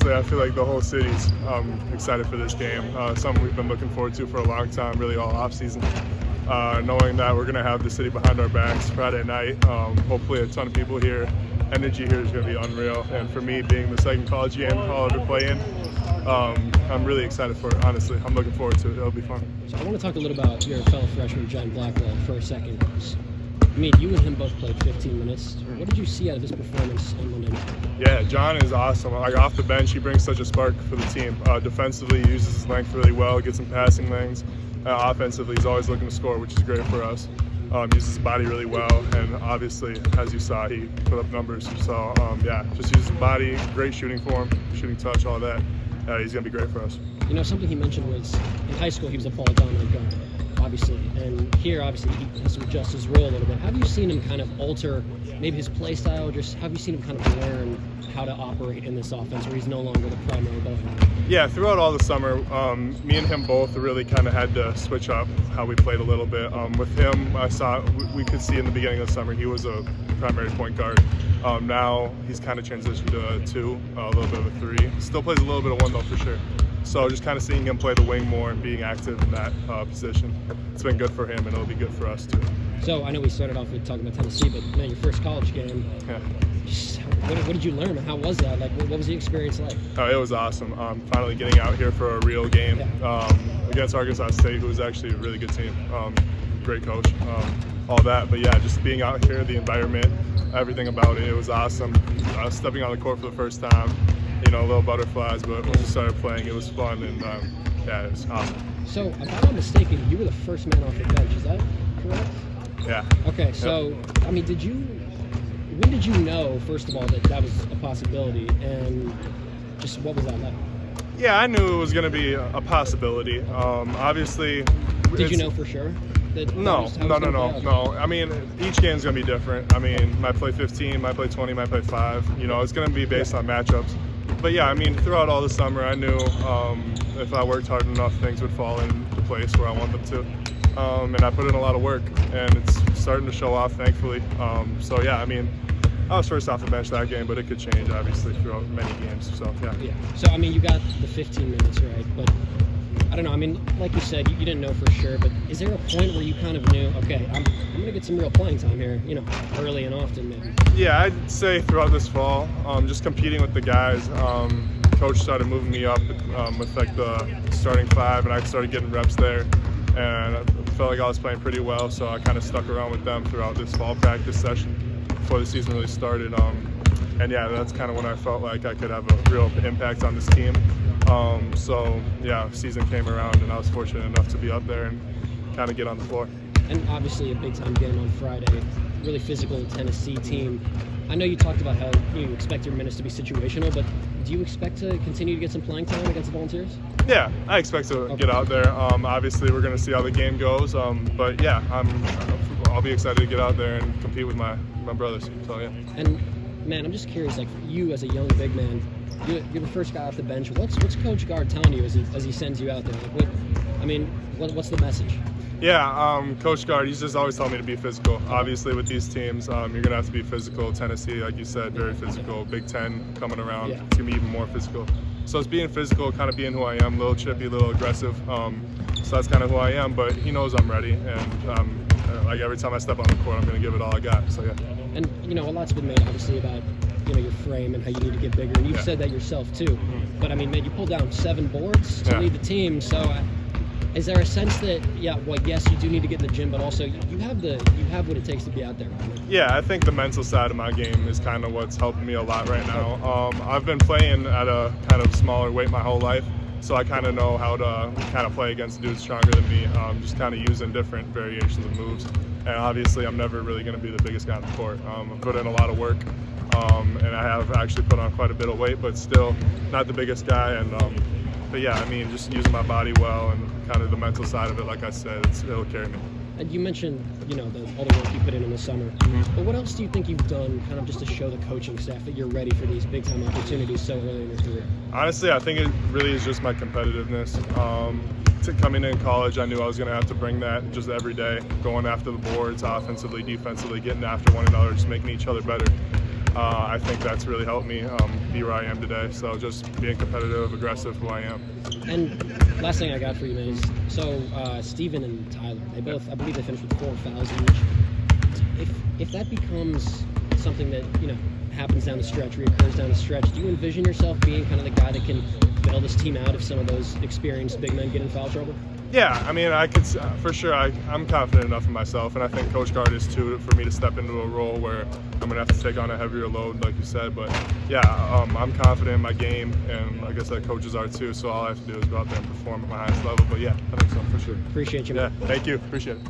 So I feel like the whole city's excited for this game. Something we've been looking forward to for a long time, really all offseason. Knowing that we're going to have the city behind our backs Friday night. Hopefully a ton of people here. Energy here is going to be unreal. And for me, being the second college game I'll ever play in, I'm really excited for it, honestly. I'm looking forward to it. It'll be fun. So I want to talk a little about your fellow freshman, John Blackwell, for a second. I mean, you and him both played 15 minutes. What did you see out of his performance on Monday night? Yeah, John is awesome. Like off the bench, he brings such a spark for the team. Defensively, he uses his length really well, gets some passing lanes. Offensively, he's always looking to score, which is great for us. Uses his body really well, and obviously, as you saw, he put up numbers. So, yeah, just uses his body, great shooting form, shooting touch, all that. He's going to be great for us. You know, something he mentioned was in high school he was a ball-dominant guard, obviously. And here, obviously, he has to adjust his role a little bit. Have you seen him kind of alter maybe his play style? Just have you seen him kind of learn how to operate in this offense where he's no longer the primary ball handler? Yeah, throughout all the summer, me and him both really kind of had to switch up how we played a little bit. With him, we could see in the beginning of the summer he was a primary point guard. Now he's kind of transitioned to a 2, a little bit of a 3. Still plays a little bit of 1 though for sure. So just kind of seeing him play the wing more and being active in that position, it's been good for him and it'll be good for us too. So I know we started off with talking about Tennessee, but man, your first college game. Yeah. What did you learn? How was that? Like, what was the experience like? Oh, it was awesome. Finally getting out here for a real game against Arkansas State, who's actually a really good team. Great coach, all that. But yeah, just being out here, the environment, everything about it, it was awesome. Stepping on the court for the first time, you know, a little butterflies, but when we started playing, it was fun, and yeah, it was awesome. So, if I'm not mistaken, you were the first man off the bench. Is that correct? Yeah. Okay, so, I mean, when did you know, first of all, that was a possibility, and just what was that like? Yeah, I knew it was going to be a possibility. Obviously. Did you know for sure? No. I mean, each game's going to be different. I mean, might play 15, might play 20, might play 5. You know, it's going to be based on matchups. But yeah, I mean, throughout all the summer, I knew if I worked hard enough, things would fall into place where I want them to. And I put in a lot of work, and it's starting to show off, thankfully. So yeah, I mean, I was first off the bench that game, but it could change, obviously, throughout many games. So yeah. So I mean, you got the 15 minutes, right? But I don't know. I mean, like you said, you didn't know for sure. But is there a point where you kind of knew, okay, I'm going to get some real playing time here, you know, early and often maybe? Yeah, I'd say throughout this fall, just competing with the guys. Coach started moving me up with like the starting 5, and I started getting reps there. And I felt like I was playing pretty well, so I kind of stuck around with them throughout this fall practice session before the season really started. And yeah, that's kind of when I felt like I could have a real impact on this team. So yeah, season came around, and I was fortunate enough to be up there and kind of get on the floor. And obviously a big-time game on Friday, really physical Tennessee team. I know you talked about how you expect your minutes to be situational, but do you expect to continue to get some playing time against the Volunteers? Yeah, I expect to get out there. Obviously, we're going to see how the game goes, but yeah, I'll be excited to get out there and compete with my brothers. So yeah. And man, I'm just curious, like for you as a young big man, you're the first guy off the bench. What's Coach Gard telling you as he sends you out there? Like, what's the message? Yeah, Coach Gard, he's just always telling me to be physical. Obviously, with these teams, you're going to have to be physical. Tennessee, like you said, very physical. Big Ten coming around, it's going to be even more physical. So it's being physical, kind of being who I am, a little chippy, a little aggressive. So that's kind of who I am, but he knows I'm ready. And like every time I step on the court, I'm going to give it all I got. So yeah. And, you know, a lot's been made, obviously, about your frame and how you need to get bigger. And you've said that yourself, too. Mm-hmm. But, I mean, man, you pulled down 7 boards to lead the team. So is there a sense that, yes, you do need to get in the gym, but also you have what it takes to be out there? Right? Yeah, I think the mental side of my game is kind of what's helping me a lot right now. I've been playing at a kind of smaller weight my whole life, so I kind of know how to kind of play against dudes stronger than me, just kind of using different variations of moves. And obviously, I'm never really going to be the biggest guy on the court. I've put in a lot of work, and I have actually put on quite a bit of weight, but still not the biggest guy. And but yeah, I mean, just using my body well and kind of the mental side of it, like I said, it'll carry me. And you mentioned, all the work you put in the summer. Mm-hmm. But what else do you think you've done kind of just to show the coaching staff that you're ready for these big-time opportunities so early in your career? Honestly, I think it really is just my competitiveness. Coming in college, I knew I was going to have to bring that just every day, going after the boards, offensively, defensively, getting after one another, just making each other better. I think that's really helped me be where I am today. So just being competitive, aggressive, who I am. And last thing I got for you, man, is so Steven and Tyler, they both, I believe they finished with 4 fouls each. If that becomes something that, happens down the stretch, reoccurs down the stretch, do you envision yourself being kind of the guy that can bail this team out if some of those experienced big men get in foul trouble? Yeah, I mean, I could for sure. I'm confident enough in myself, and I think Coach Gard is too, for me to step into a role where I'm gonna have to take on a heavier load, like you said. But yeah, I'm confident in my game, and like I said, coaches are too. So all I have to do is go out there and perform at my highest level. But yeah, I think so for sure. Appreciate you, man. Yeah, thank you. Appreciate it.